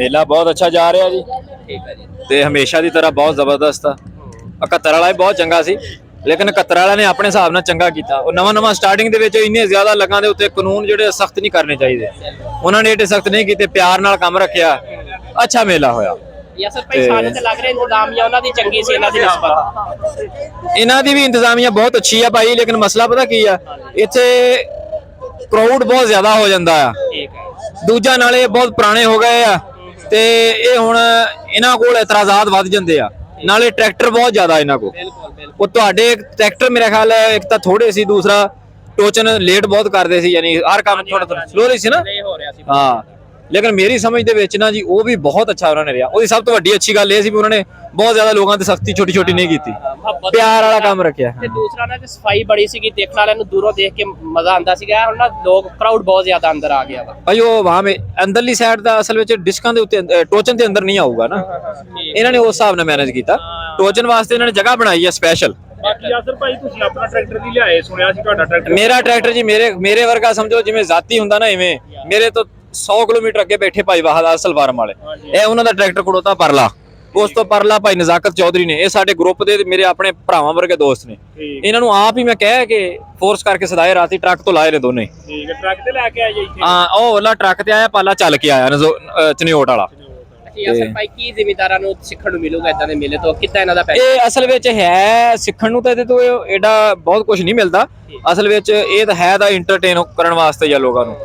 ਮੇਲਾ ਬਹੁਤ ਅੱਛਾ ਜਾ ਰਿਹਾ ਜੀ ਠੀਕ ਹੈ ਜੀ। ਤੇ ਹਮੇਸ਼ਾ ਦੀ ਤਰ੍ਹਾਂ ਬਹੁਤ ਜ਼ਬਰਦਸਤ ਆ। 71 ਵਾਲਾ ਵੀ ਬਹੁਤ ਚੰਗਾ ਸੀ, ਲੇਕਿਨ 71 ਵਾਲਾ ਨੇ ਆਪਣੇ ਹਿਸਾਬ ਨਾਲ ਚੰਗਾ ਕੀਤਾ। ਉਹ ਨਵਾਂ ਸਟਾਰਟਿੰਗ ਦੇ ਵਿੱਚ ਇੰਨੇ ਜ਼ਿਆਦਾ ਲਗਾਂ ਦੇ ਉੱਤੇ ਕਾਨੂੰਨ ਜਿਹੜੇ ਸਖਤ ਨਹੀਂ ਕਰਨੇ ਚਾਹੀਦੇ, ਉਹਨਾਂ ਨੇ ਏਡੇ ਸਖਤ ਨਹੀਂ ਕੀਤੇ, ਪਿਆਰ ਨਾਲ ਕੰਮ ਰੱਖਿਆ, ਅੱਛਾ ਮੇਲਾ ਹੋਇਆ। ਯਾਸਰ ਭਾਈ ਸਾਨੂੰ ਤੇ ਲੱਗ ਰਿਹਾ ਇੰਤਜ਼ਾਮੀਆ ਉਹਨਾਂ ਦੀ ਚੰਗੀ ਸੀ ਇਹਨਾਂ ਦੀ ਨਿਸਬਤ। ਇਹਨਾਂ ਦੀ ਵੀ ਇੰਤਜ਼ਾਮੀਆ ਬਹੁਤ ਅੱਛੀ ਆ ਭਾਈ, ਲੇਕਿਨ ਮਸਲਾ ਪਤਾ ਕੀ ਆ, ਇੱਥੇ ਕਰਾਊਡ ਬਹੁਤ ਜ਼ਿਆਦਾ ਹੋ ਜਾਂਦਾ ਆ। ਠੀਕ ਹੈ। ਦੂਜਾ ਨਾਲੇ ਬਹੁਤ ਪੁਰਾਣੇ ਹੋ ਗਏ ਆ ਤੇ ਇਹ ਹੁਣ ਇਹਨਾਂ ਕੋਲ ਇਤਰਾਜ਼ਾਤ ਵੱਧ ਜਾਂਦੇ ਆ, ਨਾਲੇ ਟਰੈਕਟਰ ਬਹੁਤ ਜ਼ਿਆਦਾ ਇਹਨਾਂ ਕੋਲ। ਉਹ ਤੁਹਾਡੇ ਟਰੈਕਟਰ ਮੇਰੇ ਖਿਆਲ ਇੱਕ ਤਾਂ ਥੋੜੇ ਸੀ, ਦੂਸਰਾ ਟੋਚਨ ਲੇਟ ਬਹੁਤ ਕਰਦੇ ਸੀ, ਯਾਨੀ ਹਰ ਕੰਮ ਥੋੜਾ ਸਲੋਲੀ ਸੀ ਨਾ। ਹਾਂ, ਲੇਕਿਨ ਮੇਰੀ ਸਮਝ ਦੇ ਵਿੱਚ ਨਾ ਜੀ ਉਹ ਵੀ ਬਹੁਤ ਅੱਛਾ ਉਹਨਾਂ ਨੇ ਰਿਹਾ। ਉਹਦੀ ਸਭ ਤੋਂ ਵੱਡੀ ਅੱਛੀ ਗੱਲ ਇਹ ਸੀ ਵੀ ਉਹਨਾਂ ਨੇ ਬਹੁਤ ਜ਼ਿਆਦਾ ਲੋਕਾਂ ਤੇ ਸਖਤੀ ਛੋਟੀ ਨਹੀਂ ਕੀਤੀ, ਪਿਆਰ ਵਾਲਾ ਕੰਮ ਰੱਖਿਆ। ਤੇ ਦੂਸਰਾ ਨਾ ਸਫਾਈ ਬੜੀ ਸੀਗੀ, ਦੇਖਣ ਵਾਲਿਆਂ ਨੂੰ ਦੂਰੋਂ ਦੇਖ ਕੇ ਮਜ਼ਾ ਆਉਂਦਾ ਸੀਗਾ। ਹੁਣ ਨਾ ਲੋਕ ਕਰਾਊਡ ਬਹੁਤ ਜ਼ਿਆਦਾ ਅੰਦਰ ਆ ਗਿਆ ਵਾ ਭਾਈ। ਉਹ ਵਾਂ ਮੇ ਅੰਦਰਲੀ ਸਾਈਡ ਦਾ ਅਸਲ ਵਿੱਚ ਡਿਸਕਾਂ ਦੇ ਉੱਤੇ ਟੋਚਨ ਦੇ ਅੰਦਰ ਨਹੀਂ ਆਊਗਾ ਨਾ, ਇਹਨਾਂ ਨੇ ਉਸ ਹਿਸਾਬ ਨਾਲ ਮੈਨੇਜ ਕੀਤਾ। ਟੋਚਨ ਵਾਸਤੇ ਇਹਨਾਂ ਨੇ ਜਗ੍ਹਾ ਬਣਾਈ ਹੈ ਸਪੈਸ਼ਲ। ਬਾਕੀ ਯਾਸਰ ਭਾਈ ਤੁਸੀਂ ਆਪਣਾ ਟਰੈਕਟਰ ਵੀ ਲਿਆਏ, ਸੁਣਿਆ ਸੀ ਤੁਹਾਡਾ ਟਰੈਕਟਰ। ਮੇਰਾ ਟਰੈਕਟਰ ਜੀ ਮੇਰੇ ਵਰਗਾ ਸਮਝੋ, ਜਿਵੇਂ ਜ਼ਾਤੀ ਹੁੰਦਾ ਨਾ, ਇਵੇਂ ਮੇਰੇ ਤੋਂ 100 ਕਿਲੋਮੀਟਰ ਅੱਗੇ ਬੈਠੇ ਭਾਈ ਵਾਹਦ ਅਸਲ ਫਾਰਮ ਵਾਲੇ, ਇਹ ਉਹਨਾਂ ਦਾ ਟਰੈਕਟਰ ਖੜੋਤਾ ਪਰਲਾ। ਉਸ ਤੋਂ ਪਰਲਾ ਭਾਈ ਨਜ਼ਾਕਤ ਚੌਧਰੀ ਨੇ, ਇਹ ਸਾਡੇ ਗਰੁੱਪ ਦੇ ਮੇਰੇ ਆਪਣੇ ਭਰਾਵਾਂ ਵਰਗੇ ਦੋਸਤ ਨੇ। ਇਹਨਾਂ ਨੂੰ ਆਪ ਹੀ ਮੈਂ ਕਹਿ ਕੇ ਫੋਰਸ ਕਰਕੇ ਸਦਾਏ ਰਾਤੀ ਟਰੱਕ ਤੋਂ ਲਾਏ ਨੇ ਦੋਨੇ। ਠੀਕ ਹੈ, ਟਰੱਕ ਤੇ ਲੈ ਕੇ ਆਏ ਜੀ ਇੱਥੇ। ਹਾਂ, ਉਹ ਵਾਲਾ ਟਰੱਕ ਤੇ ਆਇਆ, ਪਾਲਾ ਚੱਲ ਕੇ ਆਇਆ ਚਨਿਓਟ ਵਾਲਾ। ਯਾਸਰ ਭਾਈ ਕੀ ਜ਼ਿਮੀਂਦਾਰਾਂ ਨੂੰ ਸਿੱਖਣ ਨੂੰ ਮਿਲੂਗਾ ਇਦਾਂ ਦੇ ਮੇਲੇ ਤੋਂ, ਕਿੱਦਾਂ ਇਹਨਾਂ ਦਾ ਪੈਸਾ? ਇਹ ਅਸਲ ਵਿੱਚ ਹੈ ਸਿੱਖਣ ਨੂੰ ਤਾਂ ਇਹਦੇ ਤੋਂ ਐਡਾ ਬਹੁਤ ਕੁਝ ਨਹੀਂ ਮਿਲਦਾ। ਅਸਲ ਵਿੱਚ ਇਹ ਤਾਂ ਹੈ ਦਾ ਐਂਟਰਟੇਨ ਕਰਨ ਵਾਸਤੇ ਜਾਂ ਲੋਕਾਂ ਨੂੰ,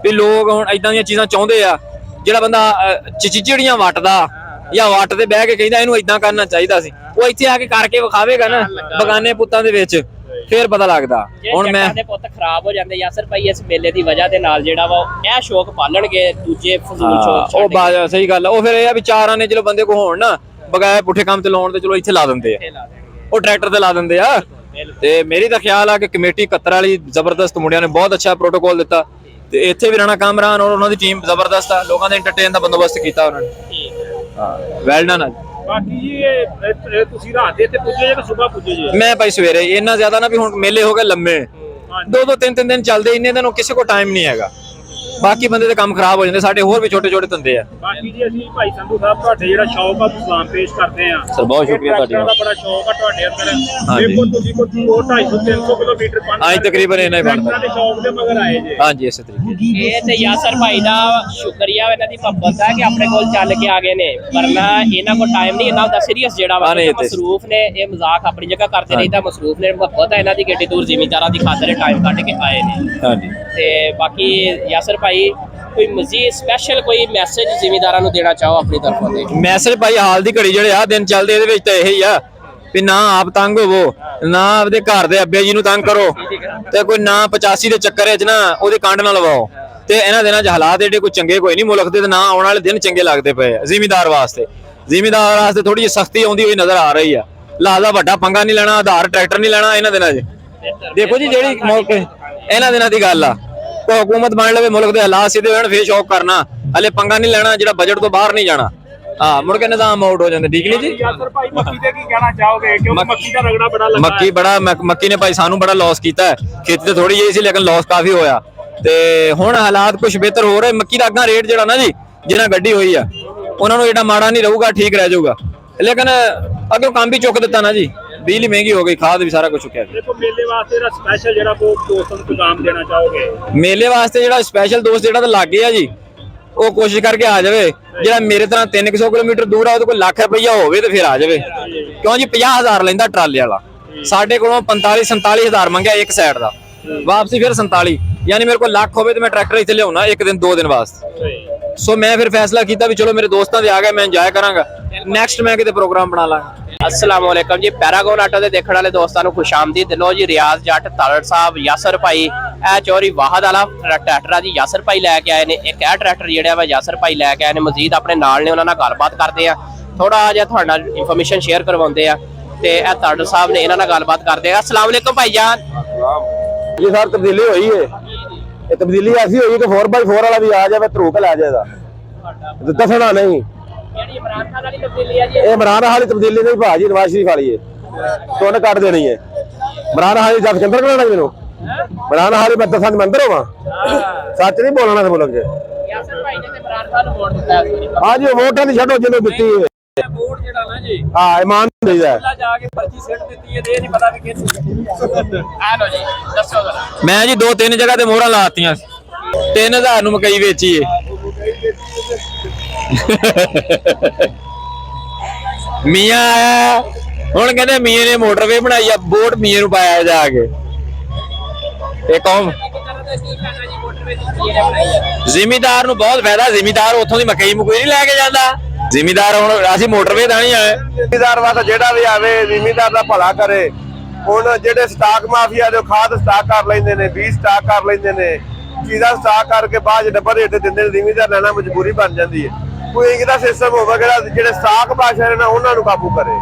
ਵੀ ਲੋਕ ਹੁਣ ਇਦਾਂ ਦੀਆਂ ਚੀਜ਼ਾਂ ਚਾਹੁੰਦੇ ਆ। ਜਿਹੜਾ ਬੰਦਾ ਚਿਚੜੀਆਂ ਵੱਟਦਾ ਜਾਂ ਵੱਟ ਤੇ ਬਹਿ ਕੇ ਕਹਿੰਦਾ ਇਹਨੂੰ ਇਦਾਂ ਕਰਨਾ ਚਾਹੀਦਾ ਸੀ, ਉਹ ਇੱਥੇ ਆ ਕੇ ਕਰਕੇ ਵਿਖਾਵੇਗਾ ਨਾ ਬਗਾਨੇ ਪੁੱਤਾਂ ਦੇ ਵਿੱਚ, ਫੇਰ ਪਤਾ ਲੱਗਦਾ। ਹੁਣ ਮੈਂ ਦੇ ਪੁੱਤ ਖਰਾਬ ਹੋ ਜਾਂਦੇ ਯਾਸਰ ਭਾਈ ਇਸ ਮੇਲੇ ਦੀ ਵਜ੍ਹਾ ਦੇ ਨਾਲ, ਜਿਹੜਾ ਵਾ ਇਹ ਸ਼ੌਕ ਪਾਲਣਗੇ, ਦੂਜੇ ਫਜ਼ੂਲ ਸ਼ੌਕ ਉਹ ਬਾਤ ਸਹੀ ਗੱਲ ਆ। ਉਹ ਫਿਰ ਇਹ ਆ ਵੀ ਚਾਰ ਆਨੇ ਚਲੋ ਬੰਦੇ ਕੋ ਹੋਣ ਨਾ, ਬਗਾਏ ਪੁੱਠੇ ਕੰਮ ਤੇ ਲਾਉਣ ਤੇ ਚਲੋ ਇੱਥੇ ਲਾ ਦਿੰਦੇ ਆ, ਉਹ ਟਰੈਕਟਰ ਤੇ ਲਾ ਦਿੰਦੇ ਆ। ਤੇ ਮੇਰੀ ਤਾਂ ਖਿਆਲ ਆ ਕਿ ਕਮੇਟੀ 71 ਵਾਲੀ ਜ਼ਬਰਦਸਤ, ਮੁੰਡਿਆਂ ਨੇ ਬਹੁਤ ਅੱਛਾ ਪ੍ਰੋਟੋਕੋਲ ਦਿੱਤਾ ਤੇ ਇੱਥੇ ਵੀ ਰਾਣਾ ਕਾਮਰਾਨ ਔਰ ਉਹਨਾਂ ਦੀ ਟੀਮ ਜ਼ਬਰਦਸਤ ਆ। ਲੋਕਾਂ ਦੇ ਐਂਟਰਟੇਨ ਦਾ ਬੰਦੋਬਸਤ ਕੀਤਾ ਉਹਨਾਂ ਨੇ। ਹਾਂ, ਵੈਲ ਡਨ ਆ। ਬਾਕੀ ਜੀ ਇਹ ਤੁਸੀਂ ਰਾਤ ਦੇ ਇੱਥੇ ਪੁੱਜੇ ਜਾਂ ਸਵੇਰ ਪੁੱਜੇ ਜੀ? ਮੈਂ ਭਾਈ ਸਵੇਰੇ, ਇੰਨਾ ਜ਼ਿਆਦਾ ਨਾ ਵੀ ਹੁਣ ਮੇਲੇ ਹੋ ਗਏ ਲੰਮੇ, 2-3 ਦਿਨ ਚੱਲਦੇ, ਇੰਨੇ ਦਿਨ ਕਿਸੇ ਕੋਲ ਟਾਈਮ ਨਹੀਂ ਹੈਗਾ। ਬਾਕੀ ਬੰਦੇ ਦੇ ਕੰਮ ਖਰਾਬ ਹੋ ਜਾਂਦੇ, ਸਾਡੇ ਹੋਰ ਵੀ ਛੋਟੇ ਧੰਦੇ ਆ। ਬਾਕੀ ਜੀ ਅਸੀਂ ਭਾਈ ਸੰਧੂ ਸਾਹਿਬ ਤੁਹਾਡੇ ਜਿਹੜਾ ਸ਼ੌਕ ਆ ਸਲਾਮ ਪੇਸ਼ ਕਰਦੇ ਆ। ਸਰ ਬਹੁਤ ਸ਼ੁਕਰੀਆ ਤੁਹਾਡਾ, ਬੜਾ ਸ਼ੌਕ ਆ ਤੁਹਾਡੇ ਅੰਦਰ। ਦੇਖੋ ਤੁਸੀਂ ਕੋਈ 200-250-300 ਕਿਲੋਮੀਟਰ ਅੱਜ ਤਕਰੀਬਨ ਇੰਨਾ ਹੀ ਬਣਦਾ। ਦੇ ਸ਼ੌਕ ਦੇ ਮਗਰ ਆਏ ਜੇ। ਹਾਂਜੀ, ਇਸੇ ਤਰੀਕੇ ਇਹ ਤੇ ਯਾਸਰ ਭਾਈ ਦਾ ਸ਼ੁਕਰੀਆ, ਇਹਨਾਂ ਦੀ ਮੁਹੱਬਤ ਹੈ ਕਿ ਆਪਣੇ ਕੋਲ ਚੱਲ ਕੇ ਆ ਗਏ ਨੇ, ਵਰਨਾ ਇਹਨਾਂ ਕੋਲ ਟਾਈਮ ਨਹੀਂ, ਇਹਨਾਂ ਦਾ ਸੀਰੀਅਸ ਜਿਹੜਾ ਵਾ ਮਸਰੂਫ ਨੇ। ਇਹ ਮਜ਼ਾਕ ਆਪਣੀ ਜਗ੍ਹਾ ਕਰਦੇ ਰਹਿੰਦਾ, ਮਸਰੂਫ ਨੇ, ਮੁਹੱਬਤ ਹੈ ਇਹਨਾਂ ਦੀ ਗੱਡੀ ਦੂਰ ਜ਼ਿਮੀਂਦਾਰਾਂ ਦੀ ਖਾਤਰ ਟਾਈਮ ਕੱਢ ਕੇ ਆਏ ਨੇ। ਹਾਂਜੀ, ਤੇ ਬਾਕੀ ਯਾਸਰ ਭਾਈ ਕੋਈ ਮਜ਼ੀਦ ਸਪੈਸ਼ਲ ਕੋਈ ਮੈਸੇਜ ਜ਼ਿਮੀਂਦਾਰਾਂ ਨੂੰ ਦੇਣਾ ਚਾਹੋ ਆਪਣੀ ਤਰਫੋਂ ਤੇ? ਮੈਸੇਜ ਭਾਈ ਹਾਲ ਦੀ ਘੜੀ ਜਿਹੜੇ ਆ ਦਿਨ ਚੱਲਦੇ, ਇਹਦੇ ਵਿੱਚ ਤਾਂ ਇਹੀ ਆ ਵੀ ਨਾ ਆਪ ਤੰਗ ਹੋਵੋ, ਨਾ ਆਪਦੇ ਘਰ ਦੇ ਅੱਬੇ ਜੀ ਨੂੰ ਤੰਗ ਕਰੋ, ਤੇ ਕੋਈ ਨਾ 85 ਦੇ ਚੱਕਰ ਵਿੱਚ ਨਾ ਉਹਦੇ ਕੰਡ ਨਾ ਲਵਾਓ। ਤੇ ਇਹਨਾਂ ਦਿਨਾਂ 'ਚ ਹਾਲਾਤ ਏਡੇ ਕੋਈ ਚੰਗੇ ਕੋਈ ਨਹੀਂ ਮੁਲਕ ਦੇ, ਤੇ ਨਾ ਆਉਣ ਵਾਲੇ ਦਿਨ ਚੰਗੇ ਲੱਗਦੇ ਪਏ ਆ ਜ਼ਿਮੀਂਦਾਰ ਵਾਸਤੇ। ਜ਼ਿਮੀਂਦਾਰ ਵਾਸਤੇ ਥੋੜੀ ਜਿਹੀ ਸਖਤੀ ਆਉਂਦੀ ਹੋਈ ਨਜ਼ਰ ਆ ਰਹੀ ਆ। ਲਾਦਾ ਵੱਡਾ ਪੰਗਾ ਨਹੀਂ ਲੈਣਾ, ਆਧਾਰ ਟਰੈਕਟਰ ਨਹੀਂ ਲੈਣਾ ਇਹਨਾਂ ਦਿਨਾਂ 'ਚ। ਦੇਖੋ ਜੀ, ਜਿਹੜੀ ਮੁਲਕ ਇਹਨਾਂ ਦਿਨਾਂ ਦੀ ਗੱਲ ਆ, ਕੋਈ ਹੁਕੂਮਤ ਬਣ ਲਵੇ, ਮੁਲਕ ਦੇ ਹਾਲਾਤ ਸਿੱਧੇ ਹੋਣ, ਫੇਰ ਸ਼ੌਕ ਕਰਨਾ, ਹਲੇ ਪੰਗਾ ਨਹੀਂ ਲੈਣਾ, ਜਿਹੜਾ ਬਜਟ ਤੋਂ ਬਾਹਰ ਨਹੀਂ ਜਾਣਾ। ਹਾਂ, ਮੁੜ ਕੇ ਨਿਜ਼ਾਮ ਆਊਟ ਹੋ ਜਾਂਦੇ। ਠੀਕ ਨਹੀਂ ਜੀ? ਯਾਸਰ ਭਾਈ ਮੱਕੀ ਤੇ ਕੀ ਕਹਿਣਾ ਚਾਹੋਗੇ? ਕਿਉਂਕਿ ਮੱਕੀ ਦਾ ਰਗੜਾ ਬੜਾ ਲੱਗਾ। ਮੱਕੀ ਨੇ ਭਾਈ ਸਾਨੂੰ ਬੜਾ ਲਾਸ ਕੀਤਾ। ਖੇਤੀ ਤੇ ਥੋੜੀ ਜਿਹੀ ਸੀ, ਲੇਕਿਨ ਲਾਸ ਕਾਫੀ ਹੋਇਆ। ਤੇ ਹੁਣ ਹਾਲਾਤ ਕੁਝ ਬਿਹਤਰ ਹੋ ਰਹੇ। ਮੱਕੀ ਦਾ ਅੱਗਾ ਰੇਟ ਜਿਹੜਾ ਨਾ ਜੀ, ਜਿਹਨਾਂ ਗੱਡੀ ਹੋਈ ਆ, ਉਹਨਾਂ ਨੂੰ ਏਡਾ ਮਾੜਾ ਨਹੀਂ ਰਹੂਗਾ, ਠੀਕ ਰਹਿ ਜਾਊਗਾ। ਲੇਕਿਨ ਅੱਗੇ ਕੰਮ ਵੀ ਚੁੱਕ ਦਿੱਤਾ ਨਾ ਜੀ, ਬਿਜਲੀ ਮਹਿੰਗੀ ਹੋ ਗਈ, ਖਾਦ ਵੀ ਸਾਰਾ ਕੁਝ ਚੁੱਕਿਆ। ਦੇਖੋ ਮੇਲੇ ਵਾਸਤੇ ਜਿਹੜਾ ਸਪੈਸ਼ਲ ਜਿਹੜਾ ਦੋਸਤਾਂ ਨੂੰ ਪੈਗਾਮ ਦੇਣਾ ਚਾਹੋਗੇ? ਮੇਲੇ ਵਾਸਤੇ ਜਿਹੜਾ ਸਪੈਸ਼ਲ ਦੋਸਤ ਜਿਹੜਾ ਤਾਂ ਲੱਗੇ ਆ ਜੀ, ਉਹ ਕੋਸ਼ਿਸ਼ ਕਰਕੇ ਆ ਜਾਵੇ। ਜਿਹੜਾ ਮੇਰੇ ਤਰ੍ਹਾਂ 300 ਕਿਲੋਮੀਟਰ ਦੂਰ ਆ, ਉਹਦੇ ਕੋਲ ਲੱਖ ਰੁਪਈਆ ਹੋਵੇ ਤੇ ਫਿਰ ਆ ਜਾਵੇ। ਕਿਉਂ ਜੀ, 50,000 ਲੈਂਦਾ ਟਰਾਲੇ ਵਾਲਾ, ਸਾਡੇ ਕੋਲੋਂ 45-47,000 ਮੰਗਿਆ ਇੱਕ ਸਾਈਡ ਦਾ, ਵਾਪਸੀ ਫਿਰ 47। ਯਾਨੀ ਮੇਰੇ ਕੋਲ ਲੱਖ ਹੋਵੇ ਤੇ ਮੈਂ ਟਰੈਕਟਰ ਇੱਥੇ ਲਿਆਉਣਾ 1 ਦਿਨ 2 ਦਿਨ ਵਾਸਤੇ। ਸੋ ਮੈਂ ਫਿਰ ਫੈਸਲਾ ਕੀਤਾ ਵੀ ਚਲੋ ਮੇਰੇ ਦੋਸਤਾਂ ਦੇ ਆ ਗਏ, ਮੈਂ ਇੰਜੋਏ ਕਰਾਂਗਾ, ਨੈਕਸਟ ਮੈਂ ਕਿਤੇ ਪ੍ਰੋਗਰਾਮ ਬਣਾ ਲਾਂਗਾ। अस्सलाम वालेकुम जी। पैरागॉन आटो ਦੇ ਦੇਖਣ ਵਾਲੇ ਦੋਸਤਾਂ ਨੂੰ ਖੁਸ਼ਾਮਦੀਦ ਦਿਲੋਂ ਜੀ। ਰਿਆਜ਼ ਜੱਟ ਤਾਲੜ ਸਾਹਿਬ, ਯਾਸਰ ਭਾਈ, ਇਹ ਚੋਰੀ ਵਾਹਦ ਵਾਲਾ ਟਰੈਕਟਰ ਆ ਜੀ, ਯਾਸਰ ਭਾਈ ਲੈ ਕੇ ਆਏ ਨੇ। ਇੱਕ ਇਹ ਟਰੈਕਟਰ ਜਿਹੜਾ ਵਾ ਯਾਸਰ ਭਾਈ ਲੈ ਕੇ ਆਏ ਨੇ, ਮਜ਼ੀਦ ਆਪਣੇ ਨਾਲ ਨੇ, ਉਹਨਾਂ ਨਾਲ ਗੱਲਬਾਤ ਕਰਦੇ ਆ, ਥੋੜਾ ਜਿਹਾ ਤੁਹਾਡੇ ਨਾਲ ਇਨਫੋਰਮੇਸ਼ਨ ਸ਼ੇਅਰ ਕਰਵਾਉਂਦੇ ਆ। ਤੇ ਇਹ ਤਾਲੜ ਸਾਹਿਬ ਨੇ, ਇਹਨਾਂ ਨਾਲ ਗੱਲਬਾਤ ਕਰਦੇ ਆ। अस्सलाम वालेकुम भाईजान जी। सर तब्दीली हुई है, ये तब्दीली ऐसी हुई कि 4x4 वाला भी आ जाए, धरूक आ जाएगा, दसना नहीं। इमरान खान वाली तब्दीली है जी? इमरान वाली तब्दीली नहीं भाजी, नवाज शरीफ वाली है, तो उन्हें काट देनी है। इमरान वाली जब चंद्र कराना मैनू, इमरान वाली मैं 10 में अंदर होगा, सच नहीं बोलना था बोलोगे। ਯਾਸਰ ਭਾਈ ਨੇ ਤੇ ਇਮਰਾਨ ਖਾਨ ਨੂੰ ਵੋਟ ਦਿੱਤਾ ਇਸ ਵਾਰੀ ਹਾਂਜੀ ਵੋਟਾਂ ਦੀ ਛੱਡੋ ਜਿਹਨੂੰ ਦਿੱਤੀ ਹੈ ਵੋਟ ਜਿਹੜਾ ਨਾ ਜੀ ਹਾਂ ਇਮਾਨ ਦੇਈਦਾ ਹੈ। ਜਾ ਕੇ ਪਰਚੀ ਸਿੱਟ ਦਿੱਤੀ ਹੈ ਤੇ ਇਹ ਨਹੀਂ ਪਤਾ ਵੀ ਕਿਹਨੂੰ ਆ ਲੋ ਜੀ ਦੱਸੋ ਜ਼ਰਾ ਮੈਂ ਜੀ 2-3 ਜਗ੍ਹਾ ਤੇ ਮੋਹਰਾਂ ਲਾਤੀਆਂ 3000 ਨੂੰ ਮਕਈ ਵੇਚੀ ਏ ਮੀਆਂ ਆਇਆ ਹੁਣ ਕਹਿੰਦੇ ਮੀਆਂ ਨੇ ਮੋਟਰਵੇ ਬਣਾਈ ਆ ਵੋਟ ਮੀਆਂ ਨੂੰ ਪਾਇਆ ਜਾ ਕੇ ਇਹ ਕੌਮ ਜ਼ਿਮੀਦਾਰ ਨੂੰ ਬਹੁਤ ਫਾਇਦਾ ਜ਼ਿਮੀਦਾਰ ਉੱਥੋਂ ਦੀ ਮਕਈ ਮੁਕਈ ਨਹੀਂ ਲੈ ਕੇ ਜਾਂਦਾ ਜ਼ਿਮੀਦਾਰ ਹੁਣ ਅਸੀਂ ਮੋਟਰਵੇ ਦਾ ਨਹੀਂ ਆਏ ਜ਼ਿਮੀਦਾਰ ਵਾਸਤੇ ਜਿਹੜਾ ਵੀ ਆਵੇ ਜ਼ਿਮੀਦਾਰ ਦਾ ਭਲਾ ਕਰੇ ਹੁਣ ਜਿਹੜੇ ਸਟਾਕ ਮਾਫੀਆ ਦੇ ਖਾਦ ਸਟਾਕ ਕਰ ਲੈਂਦੇ ਨੇ ਬੀਜ ਸਟਾਕ ਕਰ ਲੈਂਦੇ ਨੇ ਚੀਜ਼ਾਂ ਸਟਾਕ ਕਰਕੇ ਬਾਅਦ ਡੱਬਾ ਰੇਟ ਤੇ ਦਿੰਦੇ ਨੇ ਜ਼ਿਮੀਦਾਰ ਲੈਣਾ ਮਜਬੂਰੀ ਬਣ ਜਾਂਦੀ ਹੈ ਕੋਈ ਇਹਦਾ ਸਿਸਟਮ ਹੋਵੇਗਾ ਜਿਹੜੇ ਸਟਾਕ ਬਾਦਸ਼ਾਹ ਨੇ ਉਹਨਾਂ ਨੂੰ ਕਾਬੂ ਕਰੇ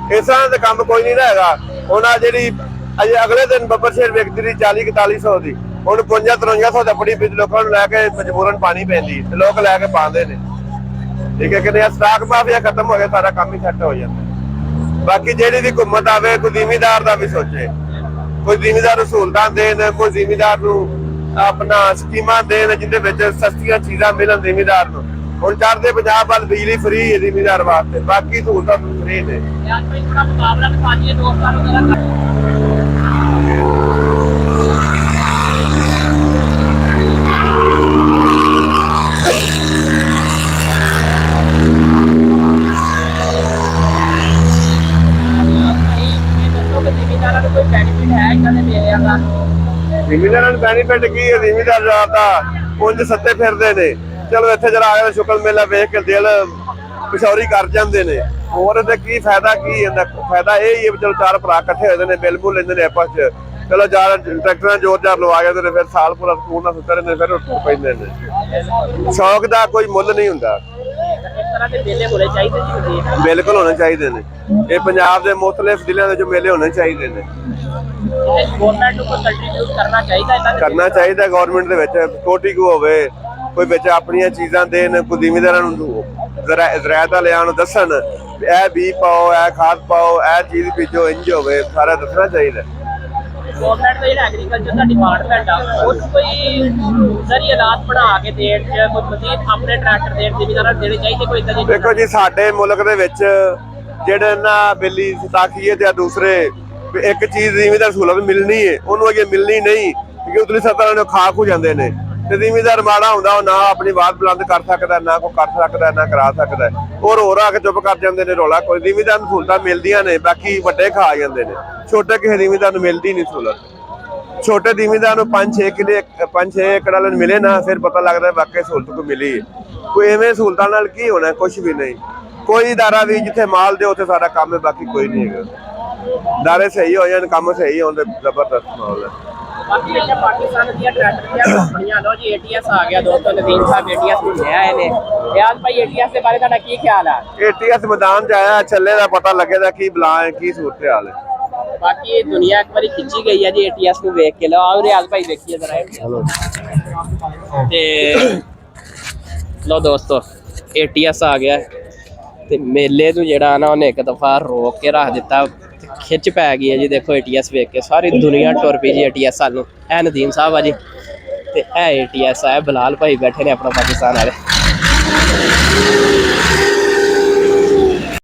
ਇਸ ਤਰ੍ਹਾਂ ਦਾ ਕੰਮ ਕੋਈ ਨਹੀਂ ਰਹੇਗਾ ਹੁਣ ਆ ਜਿਹੜੀ ਅਜੇ ਅਗਲੇ ਦਿਨ ਬੱਬਰ ਸ਼ੇਰ ਵਿਕਦੀ ਰਹੀ 40-4100 ਦੀ ਹੁਣ 52-5300 ਦੀ ਆਪਣੀ ਵਿੱਚ ਲੋਕਾਂ ਨੂੰ ਲੈ ਕੇ ਮਜਬੂਰਨ ਪਾਣੀ ਪੈਂਦੀ ਤੇ ਲੋਕ ਲੈ ਕੇ ਪਾਉਂਦੇ ਨੇ ਠੀਕ ਹੈ ਕਿ ਨਹੀਂ ਸਟਾਕ ਮਾਫੀਆ ਖਤਮ ਹੋ ਗਿਆ ਸਾਰਾ ਕੰਮ ਹੀ ਸੈੱਟ ਹੋ ਜਾਂਦਾ ਬਾਕੀ ਜਿਹੜੀ ਵੀ ਹੁਕੂਮਤ ਆਵੇ ਕੋਈ ਜ਼ਿਮੀਦਾਰ ਦਾ ਵੀ ਸੋਚੇ ਕੋਈ ਜ਼ਿਮੀਦਾਰ ਨੂੰ ਸਹੂਲਤਾਂ ਦੇਣ ਕੋਈ ਜ਼ਿਮੀਦਾਰ ਨੂੰ ਆਪਣਾ ਸਕੀਮਾਂ ਦੇਣ ਜਿਹਦੇ ਵਿੱਚ ਸਸਤੀਆਂ ਚੀਜ਼ਾਂ ਮਿਲਣ ਜ਼ਿਮੀਦਾਰ ਨੂੰ ਹੁਣ ਚੜ੍ਹਦੇ ਪੰਜਾਬ ਵੱਲ ਬਿਜਲੀ ਫ੍ਰੀ ਹੈ ਜ਼ਿਮੀਦਾਰ ਵਾਸਤੇ ਬਾਕੀ ਸਹੂਲਤਾਂ ਫ੍ਰੀ ਨੇ ਯਾਰ ਭਾਈ ਥੋੜਾ ਮੁਕਾਬਲਾ ਦਿਖਾ ਦਈਏ ਦੋਸਤਾਂ ਨੂੰ ਜ਼ਰਾ ਜ਼ਿਮੀਦਾਰਾਂ ਨੂੰ ਕੋਈ ਬੈਨੀਫਿਟ ਹੈ ਇਹਨਾਂ ਦੇ ਮੇਲਿਆਂ ਦਾ ਜ਼ਿਮੀਦਾਰਾਂ ਨੂੰ ਬੈਨੀਫਿਟ ਕੀ ਹੈ ਜ਼ਿਮੀਦਾਰ ਦਾ ਉਂਝ ਸੱਤੇ ਫਿਰਦੇ ਨੇ ਚਲੋ ਇੱਥੇ ਜਰਾ ਆਇਆ ਸ਼ੁਕਰ ਮੇਲਾ ਵੇਖ ਕੇ ਦਿਲ ਪਿਛੌਰੀ ਕਰ ਜਾਂਦੇ ਨੇ ਹੋਰ ਤੇ ਕੀ ਫਾਇਦਾ ਕੀ ਹੁੰਦਾ ਫਾਇਦਾ ਇਹ ਹੀ ਹੈ ਚਲੋ ਚਾਰ ਭਰਾ ਇਕੱਠੇ ਹੋਏ ਨੇ ਬਿੱਲ ਬੁੱਲ ਲੈਂਦੇ ਨੇ ਆਪਸ ਚ ਚਲੋ ਚਾਰ ਟਰੈਕਟਰਾਂ ਜ਼ੋਰ ਲਵਾ ਕੇ ਤੇ ਫਿਰ ਸਾਲ ਪੂਰਾ ਸਕੂਲ ਨਾਲ ਸੁੱਤੇ ਰਹਿੰਦੇ ਫਿਰ ਉੱਠ ਪੈਂਦੇ ਨੇ ਸ਼ੌਕ ਦਾ ਕੋਈ ਮੁੱਲ ਨਹੀਂ ਹੁੰਦਾ ਇਸ ਤਰ੍ਹਾਂ ਦੇ ਮੇਲੇ ਹੋਣੇ ਚਾਹੀਦੇ ਜੀ ਹੁੰਦੇ ਬਿਲਕੁਲ ਹੋਣੇ ਚਾਹੀਦੇ ਨੇ ਇਹ ਪੰਜਾਬ ਦੇ ਮੁਖਤਲਿਫ ਜ਼ਿਲ੍ਹਿਆਂ ਦੇ ਜੋ ਮੇਲੇ ਹੋਣੇ ਚਾਹੀਦੇ ਨੇ ਗਵਰਨਮੈਂਟ ਨੂੰ ਕੋਈ ਕੰਟਰੀਬਿਊਟ ਕਰਨਾ ਚਾਹੀਦਾ ਇਹਨਾਂ ਦੇ ਕਰਨਾ ਚਾਹੀਦਾ ਗਵਰਨਮੈਂਟ ਦੇ ਵਿੱਚ ਕੋਟੀ ਕੋ ਹੋਵੇ ਕੋਈ ਵਿੱਚ ਆਪਣੀਆਂ ਚੀਜ਼ਾਂ ਦੇਣ ਕੋਈ ਜ਼ਿਮੀਦਾਰਾਂ ਨੂੰ ਜ਼ਰਾਇਤਾਂ ਲਿਆਉਣ ਦੱਸਣ ਇਹ ਬੀ ਪਾਓ ਇਹ ਖਾਦ ਪਾਓ ਇਹ ਚੀਜ਼ ਬੀਜੋ ਇੰਜ ਹੋਵੇ ਸਾਰਾ ਦੱਸਣਾ ਚਾਹੀਦਾ ਗਵਰਨਮੈਂਟ ਦਾ ਜਿਹੜਾ ਐਗਰੀਕਲਚਰ ਦਾ ਡਿਪਾਰਟਮੈਂਟ ਆ ਉਹ ਕੋਈ ਜ਼ਰੀਏ ਰਾਤ ਬਣਾ ਕੇ ਦੇਣ ਚ ਕੋਈ ਮਜ਼ੀਦ ਆਪਣੇ ਟਰੈਕਟਰ ਦੇਣ ਜ਼ਿਮੀਦਾਰਾਂ ਨੂੰ ਦੇਣੇ ਚਾਹੀਦੇ ਕੋਈ ਇਦਾਂ ਦੀ ਦੇਖੋ ਜੀ ਸਾਡੇ ਮੁਲਕ ਦੇ ਵਿੱਚ ਜਿਹੜੇ ਨਾ ਬਿੱਲੀ ਸਤਾਖੀਏ ਜਾਂ ਦੂਸਰੇ ਇੱਕ ਚੀਜ਼ ਜ਼ਿਮੀਦਾਰ ਸਹੂਲਤ ਮਿਲਣੀ ਹੈ ਉਹਨੂੰ ਅਗੇ ਮਿਲਣੀ ਨਹੀਂ ਕਿਉਂਕਿ ਉਤਲੀ ਸਤਰਾਂ ਨੂੰ ਖਾ ਖੂ ਜਾਂਦੇ ਨੇ ਤੇ ਜ਼ਿਮੀਦਾਰ ਮਾੜਾ ਹੁੰਦਾ ਉਹ ਨਾ ਆਪਣੀ ਬਾਤ ਬੁਲੰਦ ਕਰ ਸਕਦਾ ਨਾ ਕੋਈ ਕਰ ਸਕਦਾ ਨਾ ਕਰਾ ਸਕਦਾ ਔਰ ਹੋਰ ਆ ਕੇ ਚੁੱਪ ਕਰ ਜਾਂਦੇ ਨੇ ਰੌਲਾ ਕੋਈ ਜ਼ਿਮੀਦਾਰ ਨੂੰ ਸਹੂਲਤਾਂ ਮਿਲਦੀਆਂ ਨੇ ਬਾਕੀ ਵੱਡੇ ਖਾ ਜਾਂਦੇ ਨੇ ਛੋਟੇ ਕਿਸੇ ਜ਼ਿਮੀਦਾਰ ਨੂੰ ਮਿਲਦੀ ਨਹੀਂ ਸਹੂਲਤ ਛੋਟੇ ਜ਼ਿਮੀਦਾਰ ਨੂੰ 5-6 ਏਕੜ ਵਾਲੇ ਨੂੰ ਮਿਲੇ ਨਾ ਫਿਰ ਪਤਾ ਲੱਗਦਾ ਵਾਕਈ ਸਹੂਲਤ ਕੋਈ ਮਿਲੀ ਕੋਈ ਐਵੇਂ ਸਹੂਲਤਾਂ ਨਾਲ ਕੀ ਹੋਣਾ ਕੁਝ ਵੀ ਨਹੀਂ ਕੋਈ ਦਾਰਾ ਵੀ ਜਿੱਥੇ ਮਾਲ ਦੇ ਉੱਥੇ ਸਾਡਾ ਕੰਮ ਹੈ ਬਾਕੀ ਕੋਈ ਨਹੀਂ ਹੈਗਾ ਦਾਰੇ ਸਹੀ ਹੋ ਜਾਣ ਕੰਮ ਸਹੀ ਹੋਣ ਤੇ ਜ਼ਬਰਦਸਤ ਮਾਹੌਲ ਹੈ ਬਾਕੀ ਜਿਹੜਾ ਪਾਕਿਸਤਾਨ ਦੀਆਂ ਟਰੈਕਟਰ ਦੀਆਂ ਕੰਪਨੀਆਂ ਲੋ ਜੀ ATS ਆ ਗਿਆ ਦੋਸਤੋ ਨਵੀਨ ਸਾਹਿਬ ATS ਨੂੰ ਲੈ ਆਏ ਨੇ ਰਿਆਜ਼ ਭਾਈ ATS ਦੇ ਬਾਰੇ ਤੁਹਾਡਾ ਕੀ ਖਿਆਲ ਹੈ ATS ਮੈਦਾਨ 'ਚ ਆਇਆ ਚੱਲੇ ਦਾ ਪਤਾ ਲੱਗੇਗਾ ਕੀ ਬਲਾ ਹੈ ਕੀ ਸੂਰਤ ਹਾਲ ਹੈ ਬਾਕੀ ਦੁਨੀਆ ਇੱਕ ਵਾਰੀ ਖਿੱਚੀ ਗਈ ਹੈ ਜੀ ATS ਨੂੰ ਵੇਖ ਕੇ ਲਓ ਆਓ ਰਿਆਜ਼ ਭਾਈ ਦੇਖੀਏ ਜ਼ਰਾ ਤੇ ਲੋ ਦੋਸਤੋ ATS ਆ ਗਿਆ ਤੇ ਮੇਲੇ ਨੂੰ ਜਿਹੜਾ ਨਾ ਉਹਨੇ ਇੱਕ ਦਫਾ ਰੋਕ ਕੇ ਰੱਖ ਦਿੱਤਾ ਖਿੱਚ ਪੈ ਗਈ ਹੈ ਜੀ ਦੇਖੋ ATS ਵੇਖ ਕੇ ਸਾਰੀ ਦੁਨੀਆ ਟੁਰ ਪਈ ਜੀ ATS ਸਾਨੂੰ ਇਹ ਨਦੀਮ ਸਾਹਿਬ ਆ ਜੀ ਤੇ ਇਹ ATS ਆ ਬਲਾਲ ਭਾਈ ਬੈਠੇ ਨੇ ਆਪਣਾ ਪਾਕਿਸਤਾਨ ਵਾਲੇ